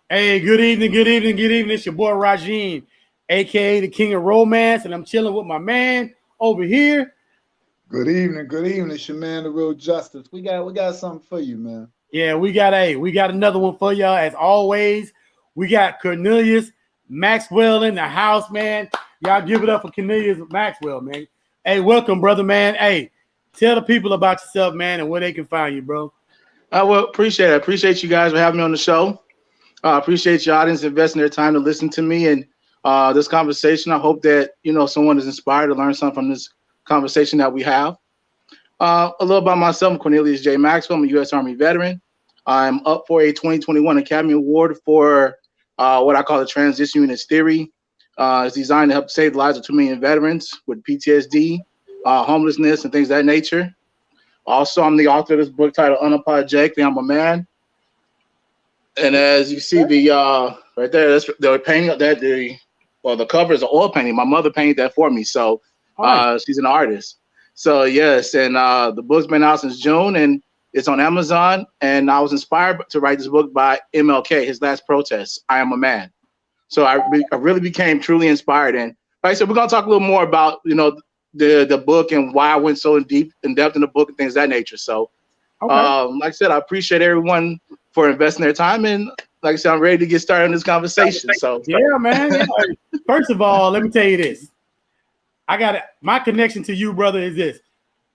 Hey, good evening, good evening, good evening. It's your boy Rajim, aka the King of Romance, and I'm chilling with my man over here. Good evening, good evening. It's your man, the real justice. We got something for you, man. Yeah, we got another one for y'all. As always, we got Cornelius Maxwell in the house, man. Y'all give it up for Cornelius Maxwell, man. Hey, welcome, brother, man. Hey, tell the people about yourself, man, and where they can find you, bro. Well, appreciate it. I appreciate you guys for having me on the show. I appreciate your audience investing their time to listen to me and this conversation. I hope that someone is inspired to learn something from this conversation that we have. A little about myself. I'm Cornelius J. Maxwell. I'm a U.S. Army veteran. I'm up for a 2021 Academy Award for what I call the Transition Units Theory. It's designed to help save the lives of 2 million veterans with PTSD, homelessness, and things of that nature. Also, I'm the author of this book titled Unapologetically, I'm a Man. And as you see right there, that's the painting that the cover is an oil painting. My mother painted that for me. So she's an artist. So yes, and the book's been out since June and it's on Amazon. And I was inspired to write this book by MLK, his last protest, I Am a Man. So I really became truly inspired. And like I said, we're gonna talk a little more about, the book and why I went so in depth in the book and things of that nature. So like I said, I appreciate everyone for investing their time, and like I said, I'm ready to get started on this conversation. So yeah, man. Yeah. First of all, let me tell you this. I got it. My connection to you, brother, is this.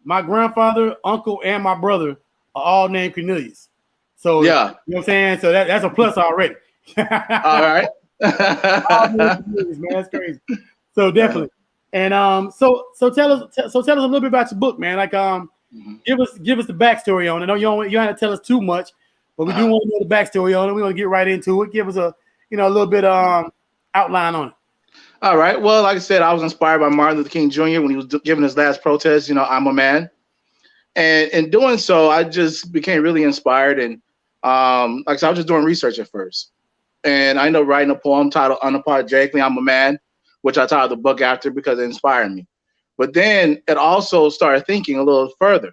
My grandfather, uncle, and my brother are all named Cornelius. So yeah, you know what I'm saying? So that's a plus already. All right. Cornelius, man, that's crazy. So definitely. And so tell us a little bit about your book, man. Like give us the backstory on it. I know you don't have to tell us too much, but we do want to know the backstory on it. We want to get right into it. Give us a little bit outline on it. All right. Well, like I said, I was inspired by Martin Luther King Jr. when he was giving his last protest. I'm a man, and in doing so, I just became really inspired. And like I said, I was just doing research at first, and I ended up writing a poem titled "Unapologetically, I'm a Man," which I titled the book after because it inspired me. But then it also started thinking a little further,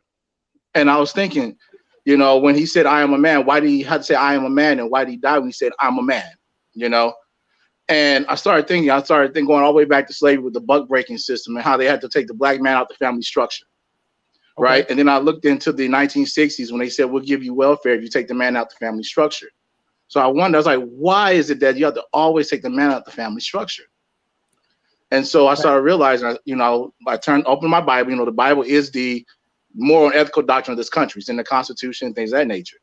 and I was thinking, when he said "I am a man," why did he have to say "I am a man," and why did he die when he said "I'm a man"? And I started thinking going all the way back to slavery with the buck breaking system and how they had to take the black man out the family structure. Okay. Right. And then I looked into the 1960s when they said, we'll give you welfare if you take the man out the family structure. So I was like, why is it that you have to always take the man out the family structure? And so I started realizing, opened my Bible. The Bible is the moral and ethical doctrine of this country. It's in the Constitution and things of that nature.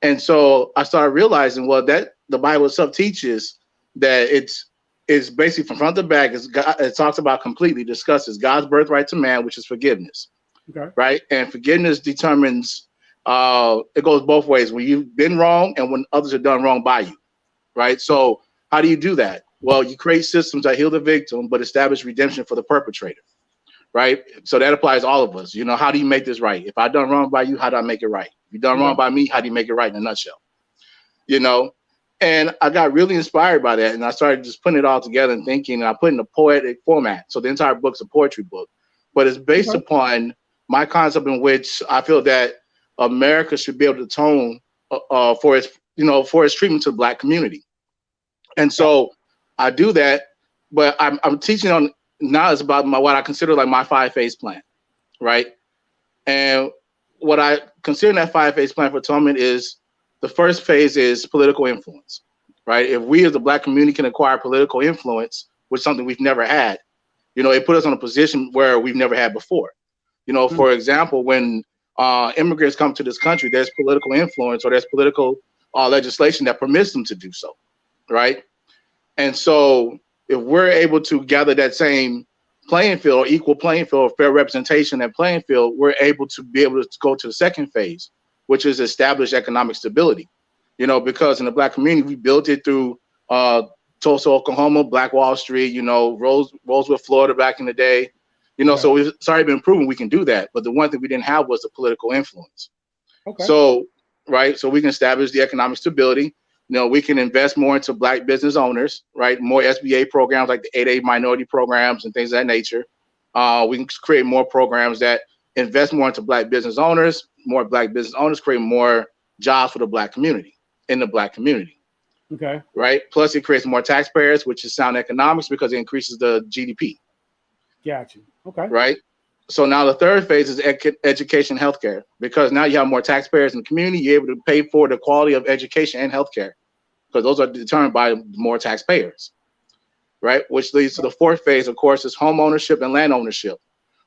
And so I started realizing, that the Bible itself teaches that it's basically from front to back. It talks about completely discusses God's birthright to man, which is forgiveness. Okay. Right. And forgiveness determines it goes both ways when you've been wrong and when others are done wrong by you. Right. So how do you do that? Well, you create systems that heal the victim, but establish redemption for the perpetrator. Right. So that applies to all of us. How do you make this right? If I done wrong by you, how do I make it right? If you done wrong by me, how do you make it right in a nutshell? And I got really inspired by that. And I started just putting it all together and thinking, and I put it in a poetic format. So the entire book's a poetry book, but it's based upon my concept in which I feel that America should be able to atone for its treatment to the black community. And so I do that, but I'm teaching on now is about what I consider like my 5-phase plan. Right. And what I consider that 5-phase plan for atonement is the first phase is political influence, right? If we as the black community can acquire political influence, which is something we've never had, it put us in a position where we've never had before. For example, when immigrants come to this country, there's political influence or there's political legislation that permits them to do so, right? And so if we're able to gather that same playing field or equal playing field or fair representation and playing field, we're able to go to the second phase, which is establish economic stability, because in the black community, we built it through Tulsa, Oklahoma, Black Wall Street, Rosewood, Florida back in the day, so it's already been proven we can do that. But the one thing we didn't have was the political influence. Okay. So we can establish the economic stability. We can invest more into black business owners, right? More SBA programs like the 8A minority programs and things of that nature. We can create more programs that invest more into black business owners. More black business owners create more jobs for the black community in the black community, Okay. right? Plus, it creates more taxpayers, which is sound economics because it increases the GDP, Got you. Okay. right? So now the third phase is education, healthcare, because now you have more taxpayers in the community. You're able to pay for the quality of education and healthcare because those are determined by more taxpayers, right? Which leads to the fourth phase, of course, is home ownership and land ownership,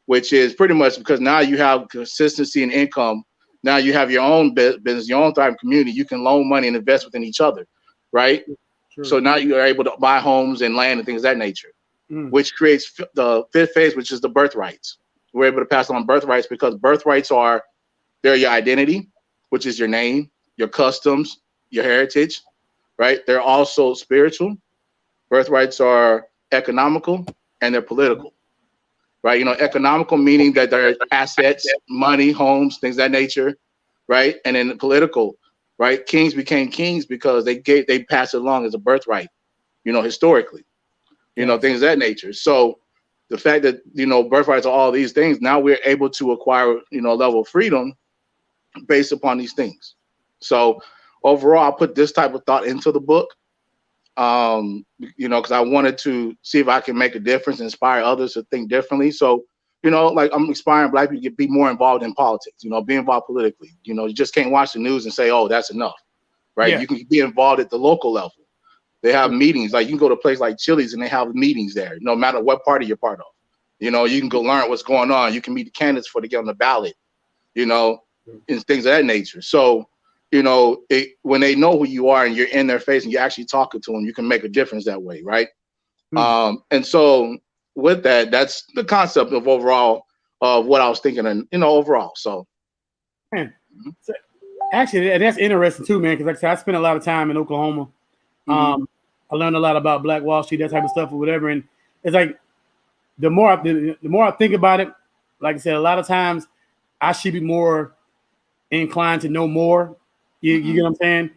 which is pretty much because now you have consistency in income. Now you have your own business, your own thriving community. You can loan money and invest within each other, right? Sure. So now you are able to buy homes and land and things of that nature, which creates the fifth phase, which is the birthrights. We're able to pass on birthrights because birthrights they're your identity, which is your name, your customs, your heritage, right? They're also spiritual. Birthrights are economical and they're political, right? You know, economical meaning that they're assets, money, homes, things of that nature, right? And then political, right? Kings became kings because they passed it along as a birthright, you know, historically, you know, things of that nature. So the fact that, you know, birthrights are all these things, now we're able to acquire, you know, a level of freedom based upon these things. So overall, I put this type of thought into the book, you know, because I wanted to see if I can make a difference, inspire others to think differently. So, you know, like I'm inspiring Black people to be more involved in politics, you know, be involved politically. You know, you just can't watch the news and say, oh, that's enough, right? Yeah. You can be involved at the local level. They have meetings, like you can go to a place like Chili's and they have meetings there, no matter what party you're part of. You know, you can go learn what's going on. You can meet the candidates for to get on the ballot, you know, and things of that nature. So, you know, when they know who you are and you're in their face and you're actually talking to them, you can make a difference that way, right? And so with that, that's the concept of overall of what I was thinking, and you know, overall. So, man, so actually, that's interesting too, man. Because like I said, I spent a lot of time in Oklahoma. I learned a lot about Black Wall Street, that type of stuff, or whatever. And it's like the more I think about it, like I said, a lot of times I should be more inclined to know more. You get what I'm saying?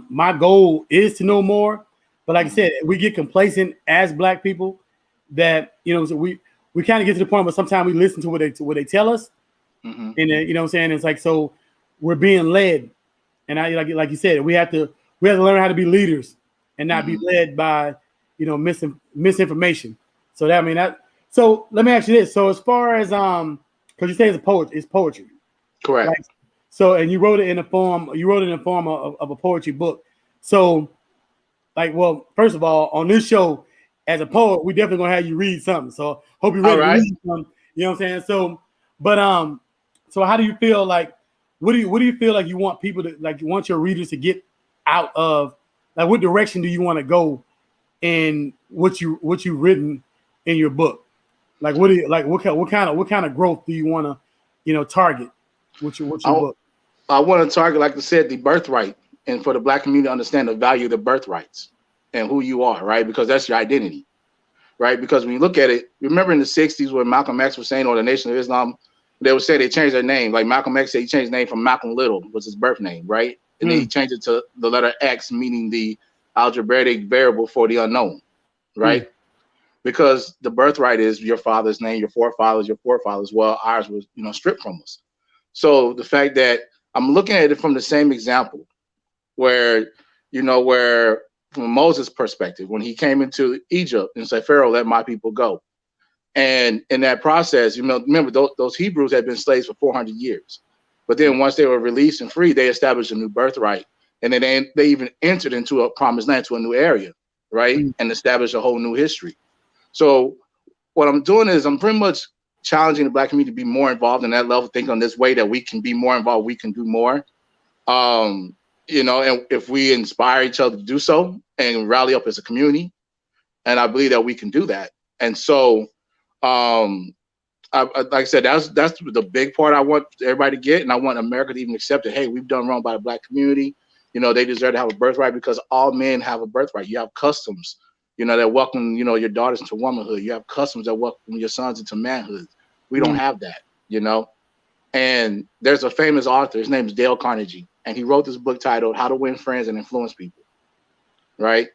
My goal is to know more, but like I said, we get complacent as Black people that, you know, so we kind of get to the point where sometimes we listen to what they tell us, and you know what I'm saying? It's like, so we're being led, and I like you said, we have to learn how to be leaders and not be led by, you know, misinformation. So that, I mean, that. So let me ask you this. So as far as because you say it's poetry, correct? Right? So, and you wrote it in the form of a poetry book. So, like, well, first of all, on this show, as a poet, we definitely gonna have you read something. So hope you're ready to read something. You know what I'm saying? So, but so how do you feel like? What do you feel like you want people to, like, you want your readers to get out of? Like, what direction do you want to go in what you've written in your book? Like, what do you like? What kind of growth do you want to, you know, target? What's your book? I want to target, like I said, the birthright, and for the Black community to understand the value of the birthrights and who you are, right? Because that's your identity, right? Because when you look at it, remember in the 60s when Malcolm X was saying, or the Nation of Islam, they would say they changed their name. Like Malcolm X said he changed his name from Malcolm Little, was his birth name, right? And then he changed it to the letter X, meaning the algebraic variable for the unknown, right? Because the birthright is your father's name, your forefathers. Well, ours was, you know, stripped from us. So the fact that I'm looking at it from the same example where, you know, where from Moses' perspective, when he came into Egypt and said, Pharaoh, let my people go. And in that process, you know, remember those Hebrews had been slaves for 400 years. But then once they were released and free, they established a new birthright. And then they even entered into a promised land, to a new area, right? And established a whole new history. So what I'm doing is I'm pretty much challenging the Black community to be more involved in that level, think on this way that we can be more involved, we can do more. You know, and if we inspire each other to do so and rally up as a community, and I believe that we can do that. And so, like I said, that's the big part I want everybody to get, and I want America to even accept it. Hey, we've done wrong by the Black community. You know, they deserve to have a birthright because all men have a birthright. You have customs, you know, that welcome, you know, your daughters into womanhood. You have customs that welcome your sons into manhood. We don't have that, you know. And there's a famous author, his name is Dale Carnegie, and he wrote this book titled How to Win Friends and Influence People, right?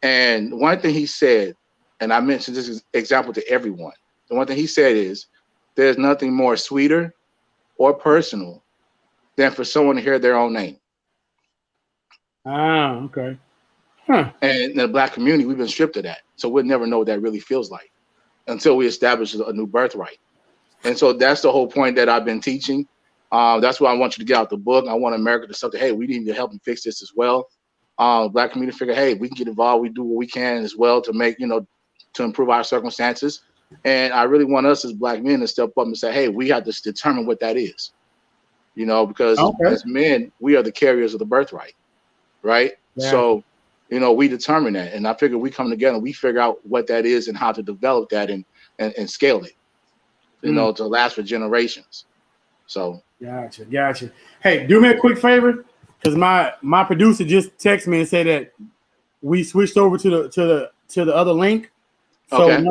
And one thing he said, and I mentioned this example to everyone, the one thing he said is, there's nothing more sweeter or personal than for someone to hear their own name. Ah, okay. Huh. And in the Black community, we've been stripped of that. So we'll never know what that really feels like until we establish a new birthright. And so that's the whole point that I've been teaching. That's why I want you to get out the book. I want America to say, hey, we need to help them fix this as well. Black community figure, hey, we can get involved. We do what we can as well to make, to improve our circumstances. And I really want us as Black men to step up and say, hey, we have to determine what that is, because as men, we are the carriers of the birthright, right? Yeah. So, we determine that. And I figure we come together and we figure out what that is and how to develop that and scale it, to last for generations. So. Gotcha. Hey, do me a quick favor, because my producer just texted me and said that we switched over to the other link. So okay.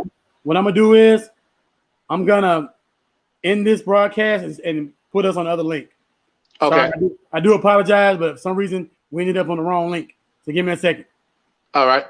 What I'm gonna do is I'm gonna end this broadcast and put us on the other link. Okay. So I do apologize, but for some reason we ended up on the wrong link. So give me a second. All right.